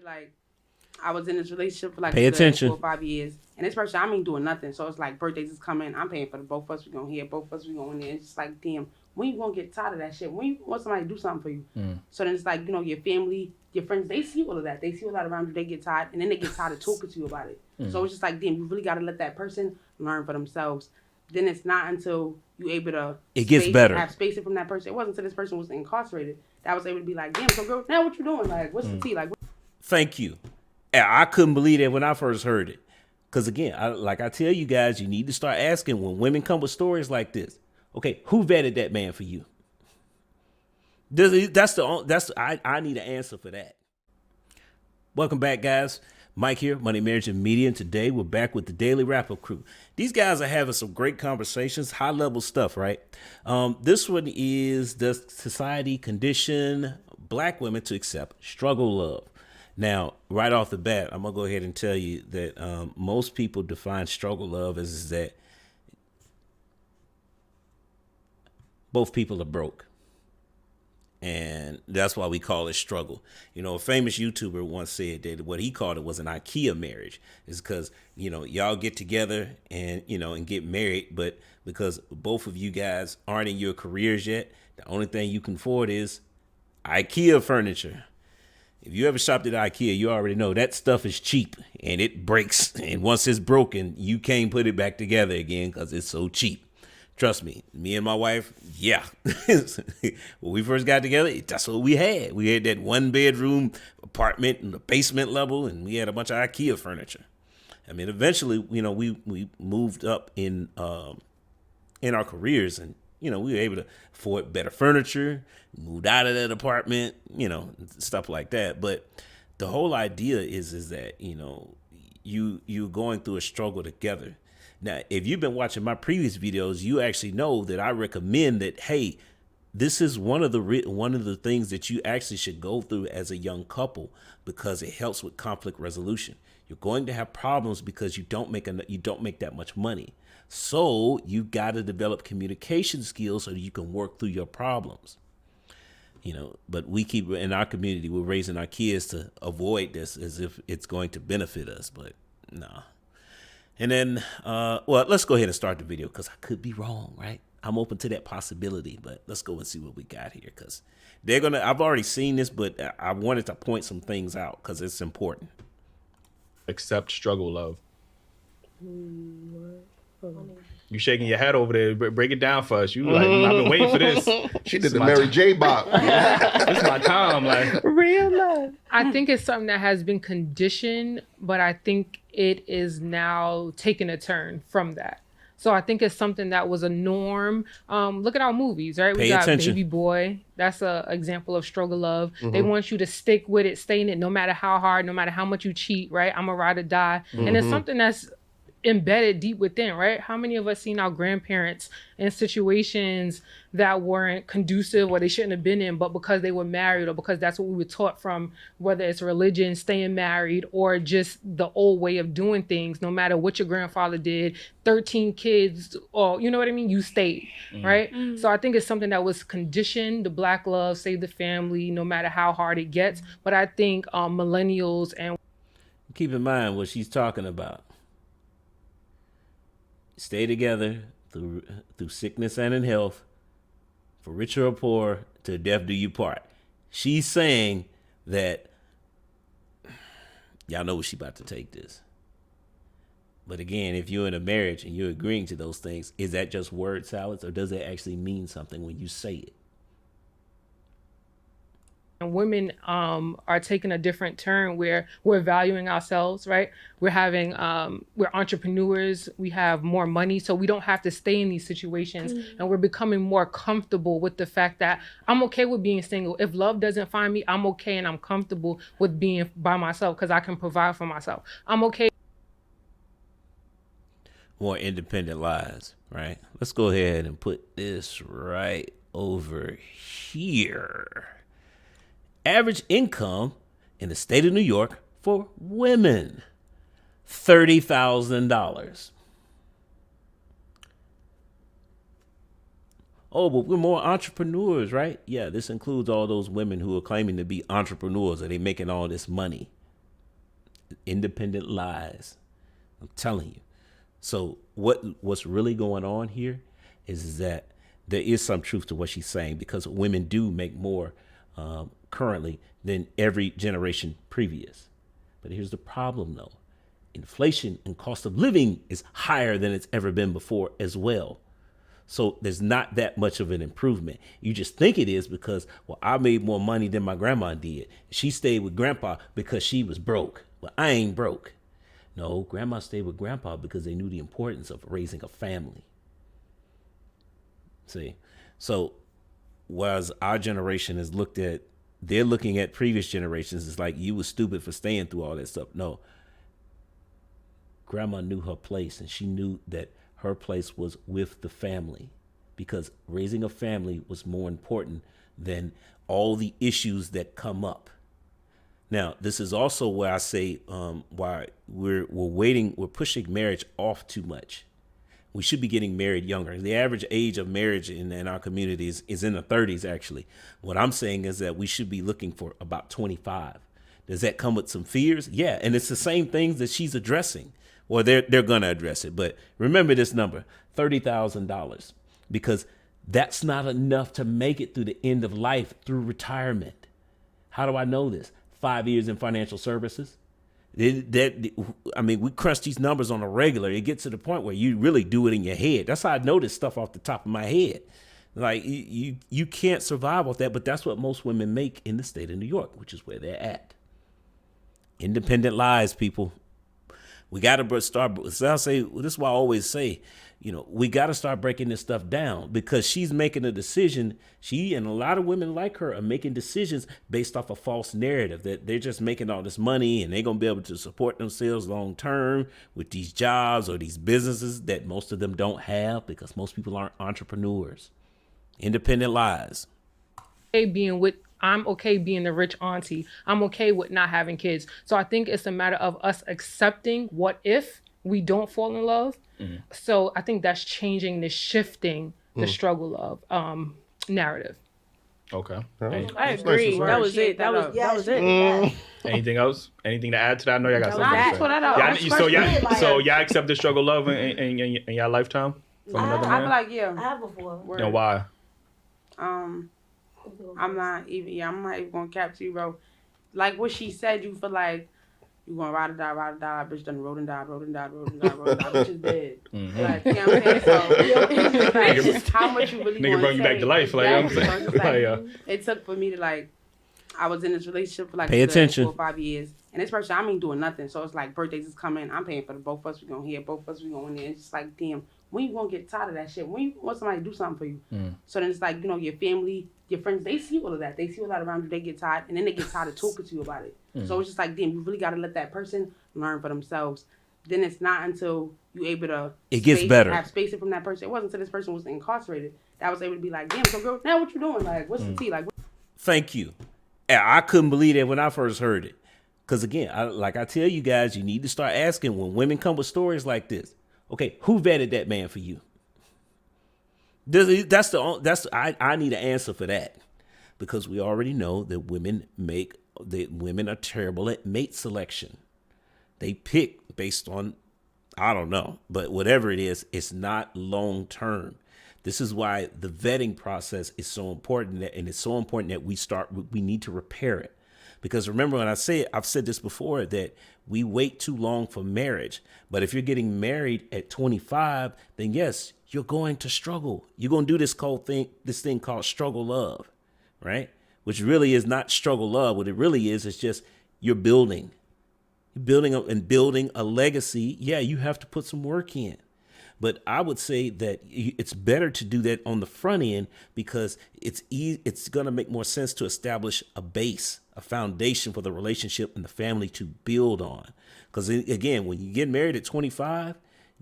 Like, I was in this relationship for like Pay a good attention. 4 or 5 years, and this person, I ain't doing nothing. So it's like birthdays is coming, I'm paying for the both of us. We gonna here, both of us we going there. It's just like, damn, when you gonna get tired of that shit? When you want somebody to do something for you? So then it's like, your family, your friends, they see all of that. They see a lot around you. They get tired, and then they get tired of talking to you about it. So it's just like, damn, you really gotta let that person learn for themselves. Then it's not until you able to it gets better. Have space from that person. It wasn't until this person was incarcerated that I was able to be like, damn, so girl, now what you doing? Like, what's the tea? Like, Thank you. I couldn't believe that when I first heard it. Because again, I tell you guys, you need to start asking when women come with stories like this. Okay, who vetted that man for you? I need an answer for that. Welcome back, guys. Mike here, Money, Marriage, and Media, and today we're back with the Daily Wrap-Up crew. These guys are having some great conversations, high-level stuff, right? This one is, does society condition black women to accept struggle love? Now, right off the bat, I'm going to go ahead and tell you that most people define struggle love as that both people are broke. And that's why we call it struggle. A famous YouTuber once said that what he called it was an IKEA marriage. Is because, y'all get together and, and get married. But because both of you guys aren't in your careers yet, the only thing you can afford is IKEA furniture. If you ever shopped at IKEA, you already know that stuff is cheap and it breaks. And once it's broken, you can't put it back together again because it's so cheap. Trust me, me and my wife, yeah. When we first got together, that's what we had. We had that 1-bedroom apartment in the basement level, and we had a bunch of IKEA furniture. I mean, eventually, we moved up in our careers, and we were able to afford better furniture, moved out of that apartment, stuff like that. But the whole idea is that you're going through a struggle together. Now, if you've been watching my previous videos, you actually know that I recommend that, hey, this is one of the things that you actually should go through as a young couple because it helps with conflict resolution. You're going to have problems because you don't make that much money. So you got to develop communication skills so that you can work through your problems. But we keep in our community, we're raising our kids to avoid this as if it's going to benefit us, but no. And then, let's go ahead and start the video because I could be wrong, right? I'm open to that possibility, but let's go and see what we got here because I've already seen this, but I wanted to point some things out because it's important. Accept struggle love. You shaking your head over there. Break it down for us. You like, I've been waiting for this. She did the Mary J. Bop. It's my time. Like real love. I think it's something that has been conditioned, but I think it is now taking a turn from that. So I think it's something that was a norm. Look at our movies, right? Pay We got attention. Baby Boy. That's an example of struggle love. They want you to stick with it, stay in it, no matter how hard, no matter how much you cheat, right? I'm a ride or die. And it's something that's embedded deep within, right? How many of us seen our grandparents in situations that weren't conducive or they shouldn't have been in, but because they were married or because that's what we were taught from, whether it's religion, staying married, or just the old way of doing things, no matter what your grandfather did, 13 kids, or you know what I mean? You stayed, right? So I think it's something that was conditioned, the black love, save the family, no matter how hard it gets. But I think millennials and Keep in mind what she's talking about. Stay together through sickness and in health, for richer or poor, till death do you part. She's saying that y'all know where she about to take this. But again, if you're in a marriage and you're agreeing to those things, is that just word salads or does it actually mean something when you say it? women are taking a different turn where we're valuing ourselves, right? We're having, we're entrepreneurs, we have more money, so we don't have to stay in these situations. And we're becoming more comfortable with the fact that I'm okay with being single. If love doesn't find me, I'm okay and I'm comfortable with being by myself because I can provide for myself. I'm okay. More independent lives, right? Let's go ahead and put this right over here. Average income in the state of New York for women, $30,000. Oh, but we're more entrepreneurs, right? Yeah, this includes all those women who are claiming to be entrepreneurs. Are they making all this money? Independent lies. I'm telling you. So what's really going on here is that there is some truth to what she's saying, because women do make more currently than every generation previous. But here's the problem, though. Inflation and cost of living is higher than it's ever been before as well. So there's not that much of an improvement. You just think it is because, well, I made more money than my grandma did. She stayed with grandpa because she was broke. Well, I ain't broke. No, grandma stayed with grandpa because they knew the importance of raising a family. See? So whereas our generation is they're looking at previous generations. It's like, you was stupid for staying through all that stuff. No. Grandma knew her place, and she knew that her place was with the family, because raising a family was more important than all the issues that come up. Now, this is also where I say why we're pushing marriage off too much. We should be getting married younger. The average age of marriage in our community is in the 30s, actually. What I'm saying is that we should be looking for about 25. Does that come with some fears? Yeah, and it's the same things that she's addressing. Well, they're going to address it. But remember this number, $30,000, because that's not enough to make it through the end of life, through retirement. How do I know this? 5 years in financial services. We crunch these numbers on a regular. It gets to the point where you really do it in your head. That's how I know this stuff off the top of my head. Like, you can't survive off that, but that's what most women make in the state of New York, which is where they're at. Independent lies, people. We got to start. So I'll say, this is why I always say, we got to start breaking this stuff down, because she's making a decision. She and a lot of women like her are making decisions based off a false narrative that they're just making all this money and they're going to be able to support themselves long term with these jobs or these businesses that most of them don't have, because most people aren't entrepreneurs. Independent lies. I'm okay being the rich auntie. I'm okay with not having kids. So I think it's a matter of us accepting what if we don't fall in love. Mm-hmm. So I think that's shifting the struggle of narrative. Okay. I agree. That was it. That was it. Anything else? Anything to add to that? I know y'all got something to say. So y'all accept the struggle love in y'all lifetime from another man? I be like, yeah. I have before. And why? I'm not even gonna cap to you, bro. Like what she said, you feel like you gonna ride or die, bitch done rode and died, bitch is dead. Mm-hmm. Like, you know what I'm saying? So it's just how much you really nigga brought you back to life, like, I'm saying. It took for me to, like, I was in this relationship for like pay attention 4 or 5 years. And this person, I ain't doing nothing. So it's like birthdays is coming. I'm paying for the both of us. We gonna hear both of us. We gonna in there. It's just like, damn, when you gonna get tired of that shit? When you want somebody to do something for you? So then it's like, your family, your friends, they see all of that. They see a lot around you. They get tired, and then they get tired of talking to you about it. So it's just like, damn, you really gotta let that person learn for themselves. Then it's not until you able to gets better. Have space from that person. It wasn't until this person was incarcerated that I was able to be like, damn, so girl, now what you doing? Like, what's the tea? Like, thank you. I couldn't believe it when I first heard it. Because again, I tell you guys, you need to start asking when women come with stories like this. Okay, who vetted that man for you? I need an answer for that, because we already know that women are terrible at mate selection. They pick based on, I don't know, but whatever it is, it's not long term. This is why the vetting process is so important, and it's so important that we need to repair it. Because remember when I've said this before, that we wait too long for marriage. But if you're getting married at 25, then yes, you're going to struggle. You're going to do this thing called struggle love, right? Which really is not struggle love. What it really is just you're building. You're building a legacy. Yeah, you have to put some work in. But I would say that it's better to do that on the front end, because it's going to make more sense to establish a base, a foundation for the relationship and the family to build on. Because again, when you get married at 25,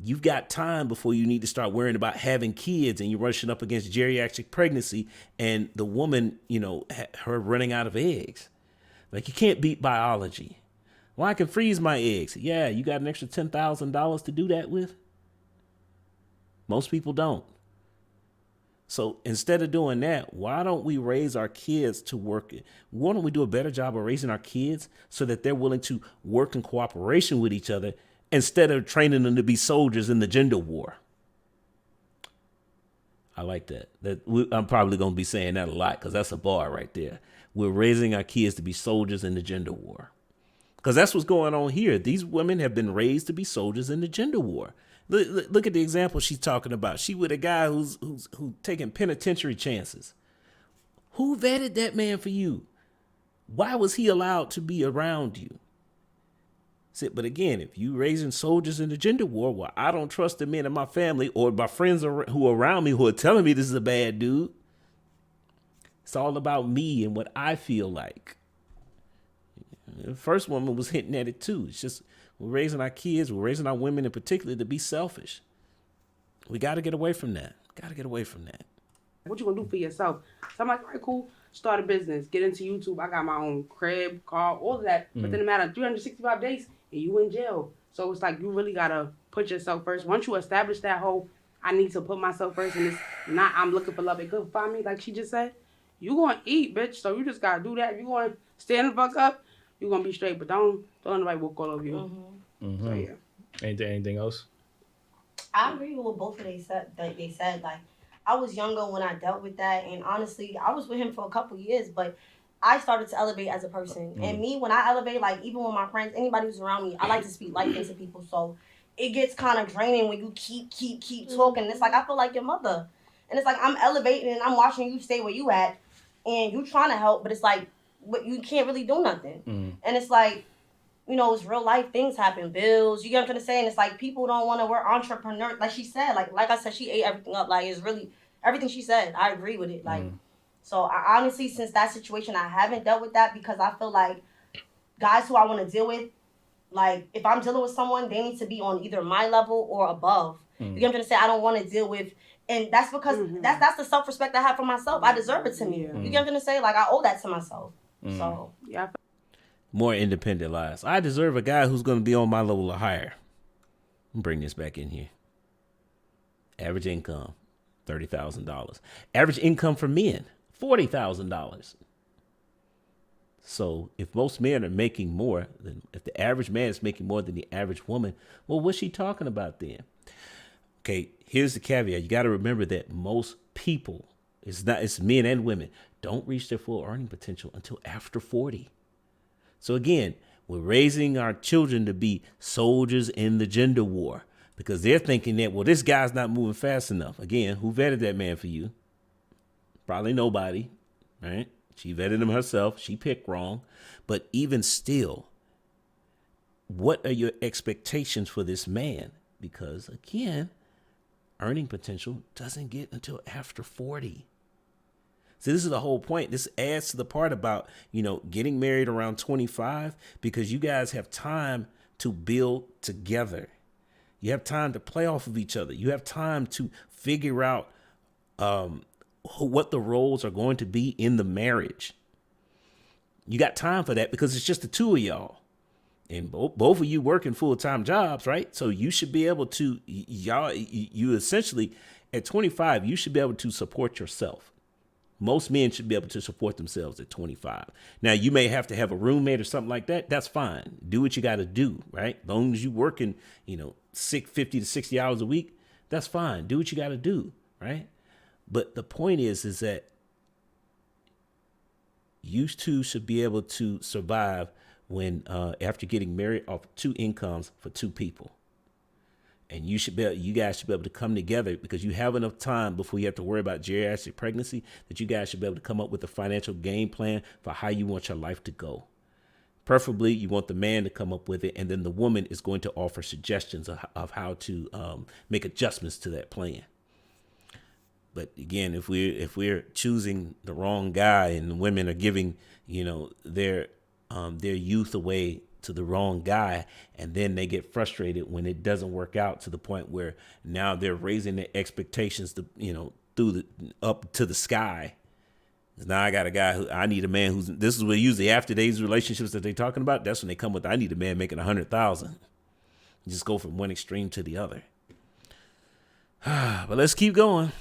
you've got time before you need to start worrying about having kids, and you're rushing up against geriatric pregnancy and the woman, her running out of eggs. Like, you can't beat biology. Well, I can freeze my eggs. Yeah, you got an extra $10,000 to do that with? Most people don't. So instead of doing that, why don't we raise our kids to work? Why don't we do a better job of raising our kids so that they're willing to work in cooperation with each other instead of training them to be soldiers in the gender war? I like that. I'm probably going to be saying that a lot because that's a bar right there. We're raising our kids to be soldiers in the gender war. Because that's what's going on here. These women have been raised to be soldiers in the gender war. Look at the example she's talking about. She with a guy who's taking penitentiary chances. Who vetted that man for you? Why was he allowed to be around you? But again, if you raising soldiers in the gender war, well, I don't trust the men in my family or my friends who are around me who are telling me this is a bad dude. It's all about me and what I feel like. The first woman was hinting at it too. It's just we're raising our kids, we're raising our women in particular to be selfish. We got to get away from that. What you gonna do for yourself? So I'm like, all right, cool. Start a business, get into YouTube. I got my own crib, car, all of that. But then it matter 365 days and you in jail. So it's like you really gotta put yourself first. Once you establish that whole, I need to put myself first, and it's not I'm looking for love. It could find me, like she just said. You gonna eat, bitch. So you just gotta do that. If you gonna stand the fuck up, you gonna be straight. But don't let nobody walk all over you. So yeah. Anything else? I agree with what both of they said. Like, I was younger when I dealt with that, and honestly, I was with him for a couple years, but I started to elevate as a person. And me, when I elevate, like, even with my friends, anybody who's around me, I like to speak life into people. So it gets kind of draining when you keep talking. It's like, I feel like your mother. And it's like, I'm elevating and I'm watching you stay where you at, and you trying to help, but it's like, you can't really do nothing. And it's like, you know, it's real life things happen, bills, you get what I'm trying to say? And it's like, people don't want to work entrepreneur. Like she said, like I said, she ate everything up. Like, it's really, everything she said, I agree with it. Like, so I honestly, since that situation, I haven't dealt with that because I feel like guys who I want to deal with, like, if I'm dealing with someone, they need to be on either my level or above. You get what I'm trying to say? I don't want to deal with, and that's because that's the self-respect I have for myself. I deserve it to me. You get what I'm trying to say? Like, I owe that to myself. So, yeah. More independent lives. I deserve a guy who's going to be on my level or higher. Bring this back in here. Average income, $30,000. Average income for men, $40,000. So if most men are making more, than if the average man is making more than the average woman, well, what's she talking about then? Okay, here's the caveat. You got to remember that most people, it's men and women, don't reach their full earning potential until after 40. So again, we're raising our children to be soldiers in the gender war because they're thinking that, well, this guy's not moving fast enough. Again, who vetted that man for you? Probably nobody, right? She vetted him herself. She picked wrong. But even still, what are your expectations for this man? Because again, earning potential doesn't get until after 40. So this is the whole point. This adds to the part about, getting married around 25 because you guys have time to build together. You have time to play off of each other. You have time to figure out what the roles are going to be in the marriage. You got time for that because it's just the two of y'all. And both of you working full-time jobs, right? So you should be able to, you essentially, at 25, you should be able to support yourself. Most men should be able to support themselves at 25. Now, you may have to have a roommate or something like that. That's fine. Do what you got to do, right? As long as you working, 50 to 60 hours a week, that's fine. Do what you got to do, right? But the point is that you two should be able to survive when after getting married off 2 incomes for 2 people. And you guys should be able to come together because you have enough time before you have to worry about geriatric pregnancy that you guys should be able to come up with a financial game plan for how you want your life to go. Preferably, you want the man to come up with it, and then the woman is going to offer suggestions of how to make adjustments to that plan. But again, if we're choosing the wrong guy and the women are giving their youth away to the wrong guy, and then they get frustrated when it doesn't work out to the point where now they're raising their expectations to up to the sky. Now I got a guy I need a man who's, this is where usually after these relationships that they're talking about, that's when they come with, I need a man making 100,000. Just go from one extreme to the other. But let's keep going.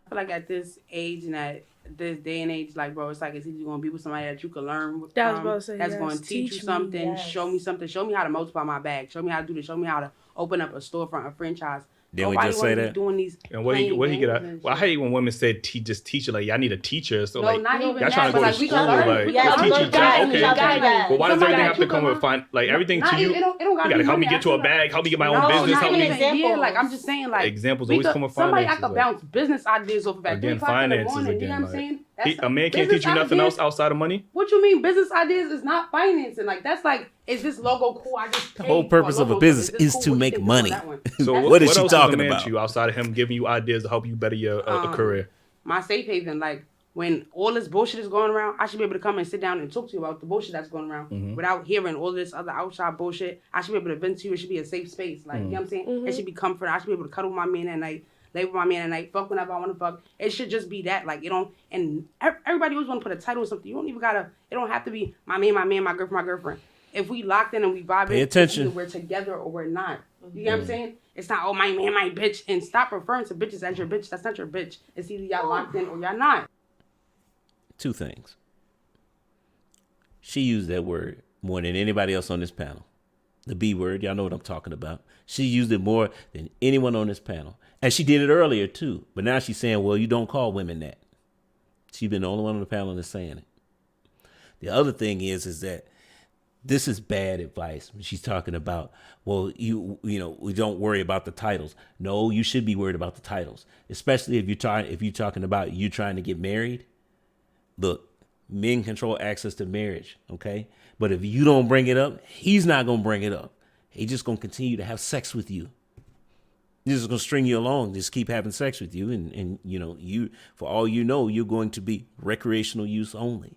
I feel like at this age and at this day and age, like, bro, it's like it's either going to be with somebody that you can learn from, that's going to teach you something, show me something, show me how to multiply my bag, show me how to do this, show me how to open up a storefront, a franchise. Didn't we just say that? Doing these and where he get at? Well, I hate when women say just teach it. Like, I need a teacher. So, no, like, not even y'all trying to go to school. Like, teach you. Okay. But why does everything have to come with like everything to you? You gotta help me get to a bag, help me get my own business, help me. Yeah, like I'm just saying, like examples always come with somebody finances. I could bounce business ideas off of at 3 o'clock in the morning. You know what I'm saying? A man can't teach you nothing else outside of money. What you mean? Business ideas is not financing. Like that's like, is this logo cool? I just the whole purpose of a business is to make money. So what is she talking about? To you outside of him giving you ideas to help you better your career? My safe haven, like when all this bullshit is going around, I should be able to come and sit down and talk to you about the bullshit that's going around without hearing all this other outside bullshit. I should be able to vent to you. It should be a safe space. Like you know what I'm saying? It should be comfort. I should be able to cuddle with my man at night. Lay with my man at night, fuck whenever I want to fuck. It should just be that, like, you know, and everybody always want to put a title on something. You don't even gotta, it don't have to be my man, my girlfriend. If we locked in and we vibing, pay attention. We're together or we're not. You get what I'm saying? It's not, oh, my man, my bitch. And stop referring to bitches as your bitch. That's not your bitch. It's either y'all locked in or y'all not. 2 things. She used that word more than anybody else on this panel. The B word, y'all know what I'm talking about. She used it more than anyone on this panel. And she did it earlier, too. But now she's saying, well, you don't call women that. She's been the only one on the panel that's saying it. The other thing is that this is bad advice. She's talking about, well, you know, we don't worry about the titles. No, you should be worried about the titles, especially if you're talking about you trying to get married. Look, men control access to marriage, okay? But if you don't bring it up, he's not going to bring it up. He's just going to continue to have sex with you. He's just going to string you along, just keep having sex with you. And you know, you, for all you know, you're going to be recreational use only.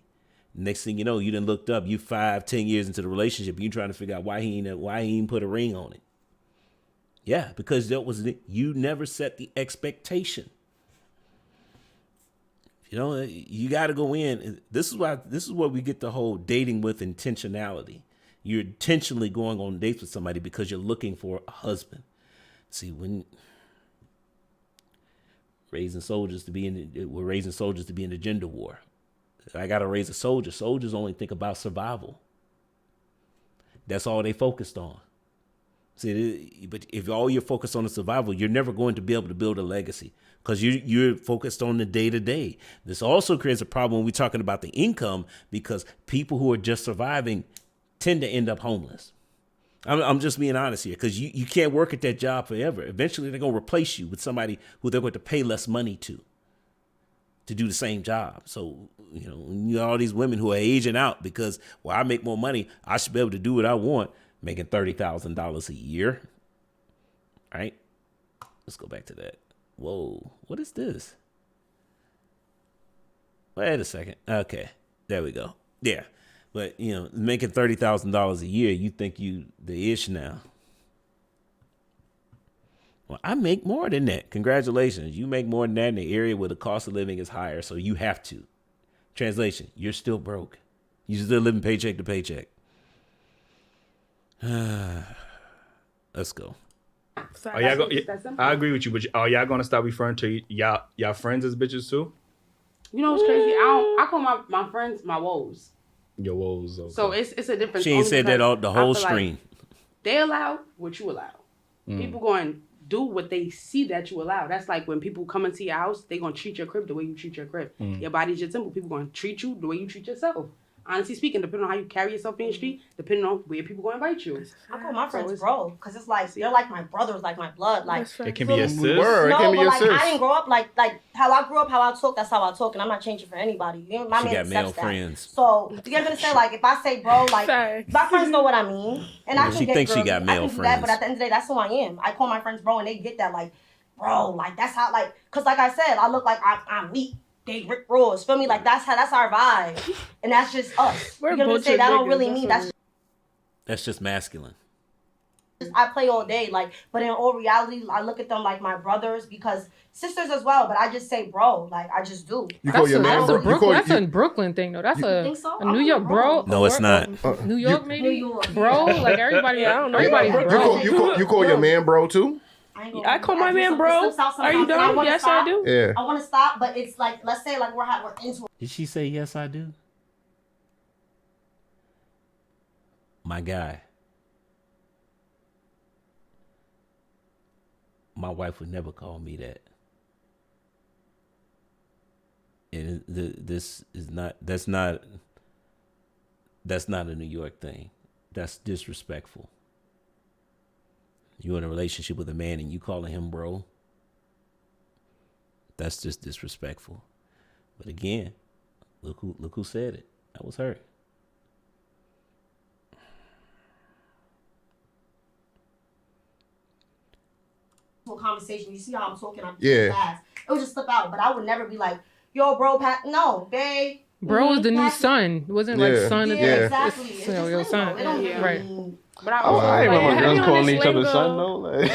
Next thing you know, you done looked up, you 5-10 years into the relationship, you trying to figure out why he ain't put a ring on it. Yeah, because you never set the expectation. You know, you got to go in. This is where we get the whole dating with intentionality. You're intentionally going on dates with somebody because you're looking for a husband. See, when we're raising soldiers to be in the gender war. I got to raise a soldier. Soldiers only think about survival. That's all they focused on. See, but if all you're focused on is survival, you're never going to be able to build a legacy because you're focused on the day-to-day. This also creates a problem when we're talking about the income because people who are just surviving tend to end up homeless. I'm just being honest here because you can't work at that job forever. Eventually, they're going to replace you with somebody who they're going to pay less money to do the same job. So, you know, all these women who are aging out because, well, I make more money. I should be able to do what I want, making $30,000 a year. All right. Let's go back to that. Whoa, what is this? Wait a second. Okay, there we go. Yeah. But, you know, making $30,000 a year, you think you the ish now. Well, I make more than that. Congratulations. You make more than that in the area where the cost of living is higher, so you have to. Translation, you're still broke. You're still living paycheck to paycheck. Let's go. I agree with you, but are y'all going to stop referring to y'all friends as bitches too? You know what's crazy? I call my friends my woes. Your woes. Okay. So it's a difference. She ain't said that all the whole stream. Like they allow what you allow. People going do what they see that you allow. That's like when people come into your house, they gonna treat your crib the way you treat your crib. Your body's your temple. People gonna treat you the way you treat yourself. Honestly speaking, depending on how you carry yourself in the street, depending on where people gonna invite you. I call my friends bro, because it's like they're like my brothers, like my blood. Like it can be your sis. No, but like I didn't grow up like how I grew up, how I talk. That's how I talk, and I'm not changing for anybody. You know, my man accepts that. Friends. So you get what I'm saying? Like if I say bro, like my friends know what I mean, and I can she get thinks girls, she got male friends. That, but at the end of the day, that's who I am. I call my friends bro, and they get that like bro, like that's how like, cause like I said, I look like I'm weak. They Rick Ross, feel me? Like that's our vibe, and that's just us. You know what I'm saying? That don't really mean that's just masculine. I play all day, like, but in all reality, I look at them like my brothers because sisters as well. But I just say bro, like I just do. You call your man bro? That's a Brooklyn thing, though. That's a New York bro. No, it's not. New York, maybe. New York. Bro, like everybody. I don't know. Everybody bro. You call your man bro too? I call my man bro. Are you done? Yes, I do. Yeah. I want to stop, but it's like, let's say like we're into it. Did she say yes, I do? My guy. My wife would never call me that. And this is not. That's not a New York thing. That's disrespectful. You're in a relationship with a man and you calling him bro. That's just disrespectful. But again, look who said it. That was her. Conversation. You see how I'm talking? I'm fast. It would just slip out, but I would never be like, "Yo, bro, Pat." No, babe. Bro is the new son. It wasn't like son. Yeah, exactly. It's your son. Right. But I ain't remember guns calling each other son though. Like,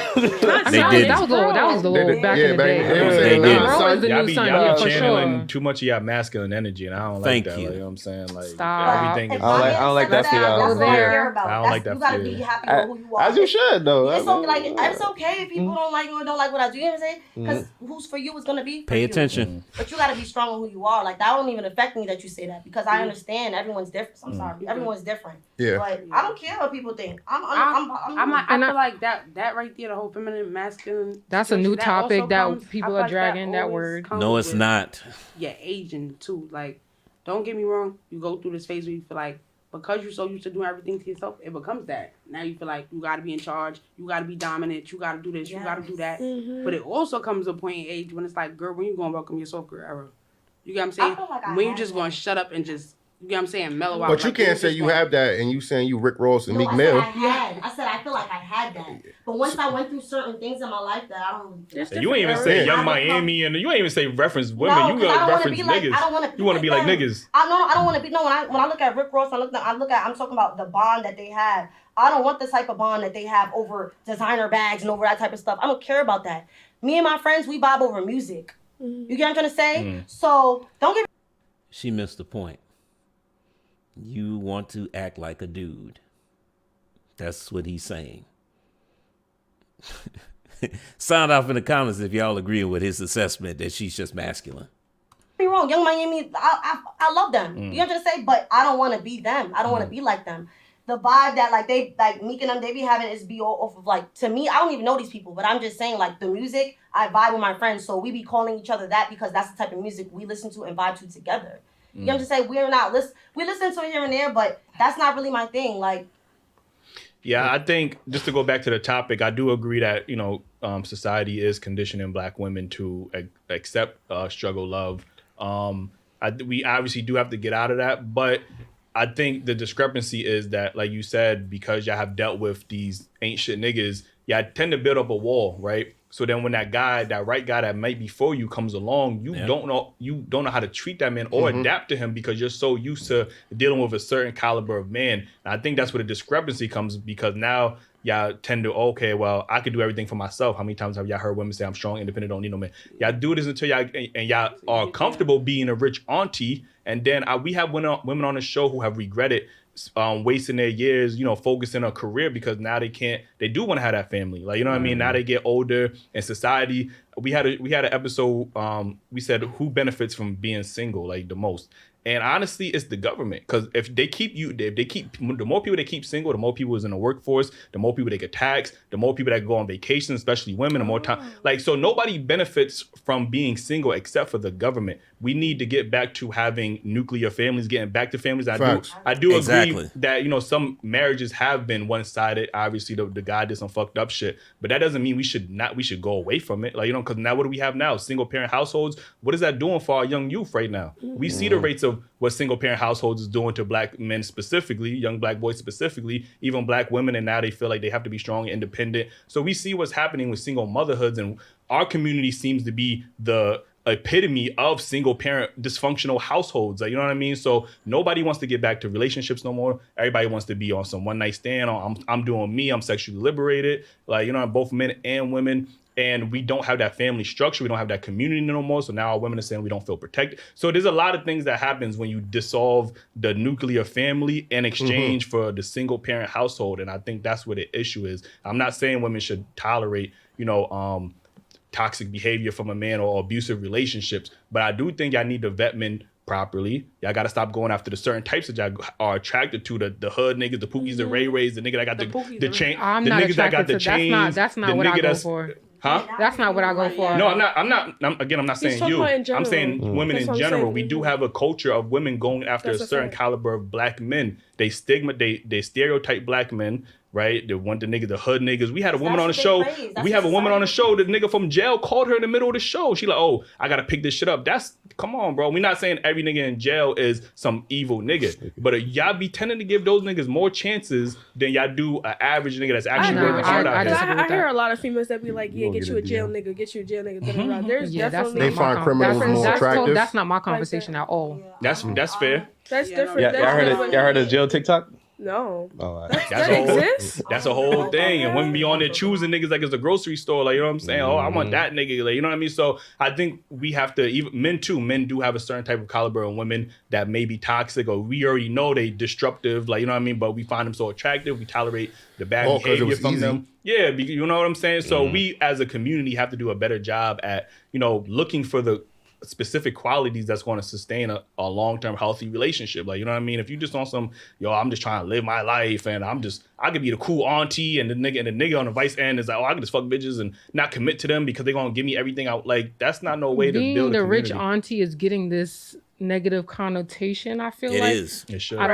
they did. That was the old back in the day. They did. Bro is the new son. Y'all be For channeling sure. too much of your masculine energy, and I don't like that. Like, you know what I'm saying? Like, stop. everything is. I don't like that for y'all. I don't like that. You gotta be happy with who you are. As you should though. It's okay, like it's okay if people don't like you or don't like what I do. You know what I'm saying? Because who's for you is gonna be. Pay attention. But you gotta be strong on who you are. Like that don't even affect me that you say that because I understand everyone's different. I'm sorry, everyone's different. Yeah. But I don't care what people think. I feel like that right there, the whole feminine, masculine. That's a new topic that people are like dragging that word. No, it's not. Yeah, aging too. Like, don't get me wrong. You go through this phase where you feel like because you're so used to doing everything to yourself, it becomes that. Now you feel like you got to be in charge. You got to be dominant. You got to do this. You got to do that. But it also comes to a point in age when it's like, girl, when you gonna welcome your soft girl era? You get what I'm saying? Like when you just gonna shut up and just. You get what I'm saying? Mellow out. But you can't say you have that and you saying you Rick Ross and Meek Mill. I said I feel like I had that. But once I went through certain things in my life that I don't really You ain't even say Young Miami and you ain't even say reference women. No, you got reference niggas. niggas. I don't want to. You want to be like niggas. I don't want to be. No, when I look at Rick Ross, I'm talking about the bond that they have. I don't want the type of bond that they have over designer bags and over that type of stuff. I don't care about that. Me and my friends, we vibe over music. You get what I'm trying to say? So don't get. She missed the point. You want to act like a dude. That's what he's saying. Sound off in the comments if y'all agree with his assessment that she's just masculine. Be wrong, Young Miami. I love them. You know what I'm trying to say? But I don't want to be them. I don't want to be like them. The vibe that like they like Meek and them they be having is be all off of like to me. I don't even know these people, but I'm just saying like the music. I vibe with my friends, so we be calling each other that because that's the type of music we listen to and vibe to together. You know what I'm saying? We listen to it here and there, but that's not really my thing. Like, yeah, I think just to go back to the topic, I do agree that society is conditioning Black women to accept struggle love. We obviously do have to get out of that, but I think the discrepancy is that, like you said, because y'all have dealt with these ain't shit niggas, y'all tend to build up a wall, right? So then when that right guy that might be for you comes along, you don't know how to treat that man or adapt to him because you're so used to dealing with a certain caliber of man. And I think that's where the discrepancy comes because now y'all tend to, okay, well, I could do everything for myself. How many times have y'all heard women say I'm strong, independent, don't need no man? Y'all do this until y'all are comfortable being a rich auntie. And then we have women on the show who have regretted wasting their years, focusing on a career because now they do want to have that family. Like, you know what I mean? Now they get older in society. We had an episode, we said who benefits from being single, like the most. And honestly, it's the government. Because if the more people they keep single, the more people is in the workforce, the more people they get taxed, the more people that go on vacation, especially women, the more time. Like, so nobody benefits from being single except for the government. We need to get back to having nuclear families, getting back to families. I do agree that, some marriages have been one-sided. Obviously, the guy did some fucked up shit. But that doesn't mean we should go away from it. Like, because now what do we have now? Single-parent households. What is that doing for our young youth right now? We see the rates of what single-parent households is doing to Black men specifically, young Black boys specifically, even Black women, and now they feel like they have to be strong and independent. So we see what's happening with single motherhoods, and our community seems to be the epitome of single parent dysfunctional households. Like, you know what I mean? So nobody wants to get back to relationships no more. Everybody wants to be on some one night stand. I'm doing me. I'm sexually liberated. Like, you know, both men and women. And we don't have that family structure. We don't have that community no more. So now our women are saying we don't feel protected. So there's a lot of things that happens when you dissolve the nuclear family in exchange for the single parent household. And I think that's where the issue is. I'm not saying women should tolerate, you know, toxic behavior from a man or abusive relationships, but I do think y'all need to vet men properly. Y'all got to stop going after the certain types that y'all are attracted to, the hood niggas, the Pookies, the Ray Rays, the nigga that got the chain, the niggas that got the chains. That's not what I go for. Huh? That's not what I go for. No, I'm not saying you. I'm saying women in general. We do have a culture of women going after a certain caliber of black men. They stereotype black men, right? They want the hood niggas. We had a woman on the show. We have a woman on the show. The nigga from jail called her in the middle of the show. She like, oh, I gotta pick this shit up. Come on, bro. We're not saying every nigga in jail is some evil nigga, but y'all be tending to give those niggas more chances than y'all do an average nigga that's actually working hard out here. I hear a lot of females that be like, yeah, get you a jail nigga, get you a jail nigga. There's definitely they find criminals more attractive. That's not my conversation at all. That's fair. That's different. Y'all heard of jail TikTok? No. Oh, that's a whole thing. And women be on there choosing niggas like it's a grocery store. Like, you know what I'm saying? Oh, I want that nigga. Like, you know what I mean? So I think we have to, even men do have a certain type of caliber of women that may be toxic, or we already know they disruptive. Like, you know what I mean? But we find them so attractive. We tolerate the bad behavior from them. Yeah, you know what I'm saying? So we as a community have to do a better job at, you know, looking for the specific qualities that's going to sustain a long-term healthy relationship. Like, you know what I mean? If you just on some, I'm just trying to live my life and I could be the cool auntie, and the nigga on the vice end is like, I can just fuck bitches and not commit to them because they're going to give me everything out. Like, that's not no way to build a community. Being the rich auntie is getting this negative connotation, I feel like. It is. It should. I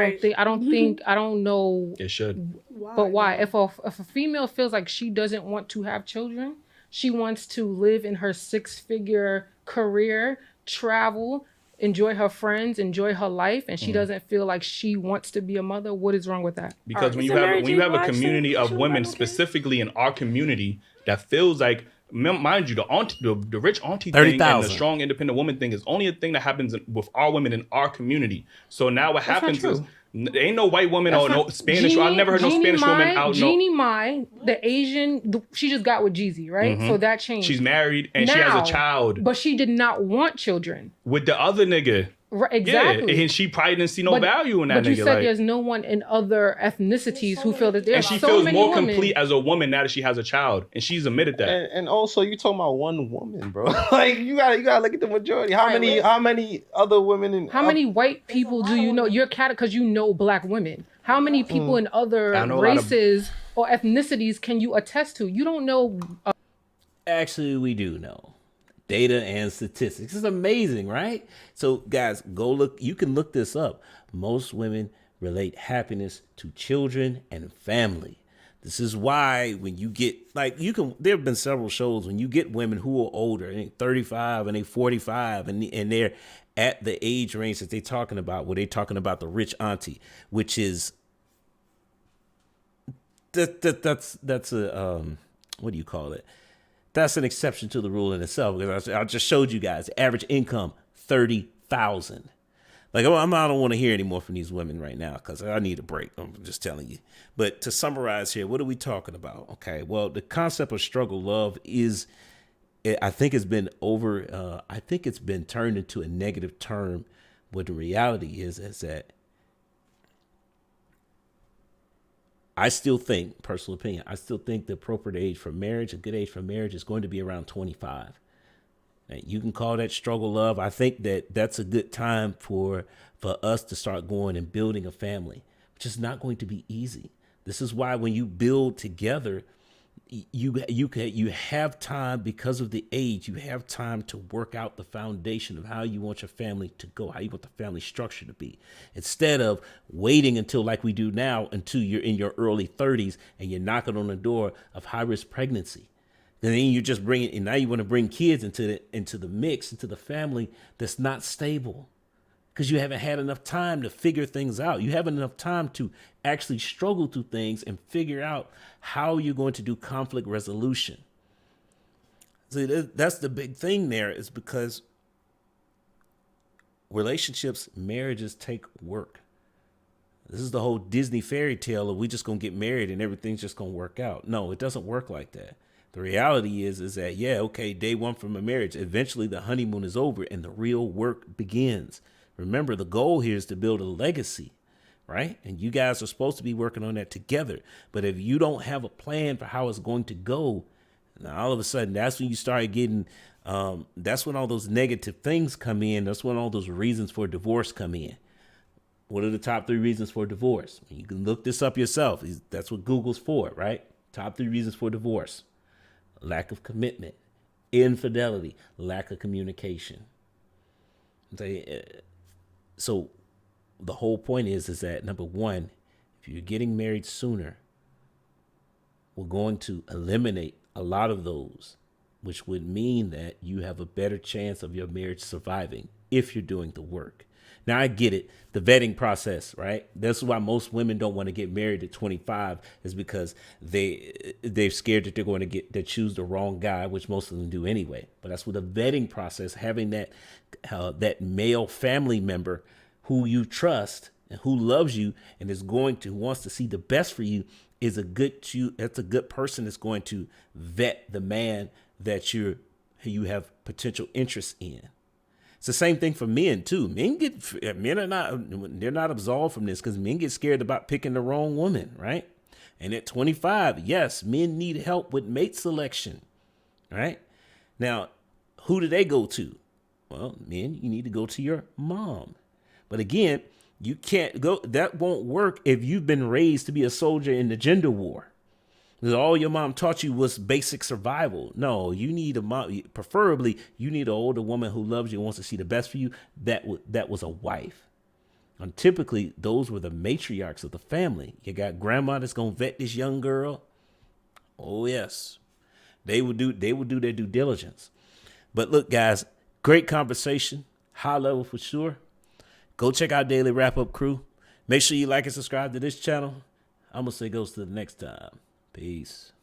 don't know. It should. But why? If a female feels like she doesn't want to have children, she wants to live in her 6-figure career, travel, enjoy her friends, enjoy her life, and she doesn't feel like she wants to be a mother, what is wrong with that? Because when you have a community of women, specifically in our community, that feels like, mind you, the rich auntie 30, thing and the strong independent woman thing is only a thing that happens with our women in our community. So now what happens is, there ain't no white woman or no Spanish. I've never heard no Spanish woman out. Jeannie Mai, the Asian, she just got with Jeezy, right? So that changed. She's married and she has a child. But she did not want children. With the other nigga. Right, exactly. Yeah, and she probably didn't see no value in that nigga. But you said there's no one in other ethnicities who feel that there's so many. And she so feels many more women. complete as a woman now that she has a child. And she's admitted that. And also, you talking about one woman, bro. Like, you gotta look at the majority. How many other women how many white people do you know? You're because you know black women. How many people in other races or ethnicities can you attest to? You don't know. Actually, we do know. Data and statistics. It's amazing, right? So guys, go look. You can look this up. Most women relate happiness to children and family. This is why when you get, like, there have been several shows when you get women who are older, and 35 and they 45 and they're at the age range that they're talking about, where they're talking about the rich auntie, which is that's a what do you call it? That's an exception to the rule in itself, because I just showed you guys average income $30,000. Like, I don't want to hear any more from these women right now because I need a break. I'm just telling you. But to summarize here, what are we talking about? Okay, well, the concept of struggle love I think it's been turned into a negative term. But the reality is that I still think, personal opinion, the appropriate age for marriage, a good age for marriage, is going to be around 25. Now, you can call that struggle love. I think that's a good time for us to start going and building a family, which is not going to be easy. This is why when you build together, you have time, because of the age, you have time to work out the foundation of how you want your family to go, how you want the family structure to be, instead of waiting until, like we do now, until you're in your early 30s and you're knocking on the door of high-risk pregnancy. And then you just and now you want to bring kids into the mix, into the family that's not stable, because you haven't had enough time to figure things out. You haven't enough time to actually struggle through things and figure out how you're going to do conflict resolution. So that's the big thing there, is because relationships, marriages take work. This is the whole Disney fairy tale of we just gonna get married and everything's just gonna work out. No, it doesn't work like that. The reality is that, yeah, okay, day one from a marriage, eventually the honeymoon is over and the real work begins. Remember, the goal here is to build a legacy, right? And you guys are supposed to be working on that together. But if you don't have a plan for how it's going to go, now all of a sudden, that's when you start getting, that's when all those negative things come in. That's when all those reasons for divorce come in. What are the top 3 reasons for divorce? You can look this up yourself. That's what Google's for, right? Top 3 reasons for divorce: lack of commitment, infidelity, lack of communication. So the whole point is that, number one, if you're getting married sooner, we're going to eliminate a lot of those, which would mean that you have a better chance of your marriage surviving if you're doing the work. Now, I get it. The vetting process, right? That's why most women don't want to get married at 25, is because they're scared that they're going to choose the wrong guy, which most of them do anyway. But that's with the vetting process, having that male family member who you trust and who loves you and who wants to see the best for you, that's a good person that's going to vet the man that you have potential interest in. It's the same thing for men too. They're not absolved from this, because men get scared about picking the wrong woman, right? And at 25, yes, men need help with mate selection, right? Now, who do they go to? Well, men, you need to go to your mom. But again, you can't go. That won't work if you've been raised to be a soldier in the gender war. All your mom taught you was basic survival. No, you need a mom. Preferably, you need an older woman who loves you and wants to see the best for you. That was a wife. And typically, those were the matriarchs of the family. You got grandma that's gonna vet this young girl. Oh yes, they would do their due diligence. But look, guys, great conversation, high level for sure. Go check out Daily Wrap Up Crew. Make sure you like and subscribe to this channel. I'm gonna say goes to the next time. Peace.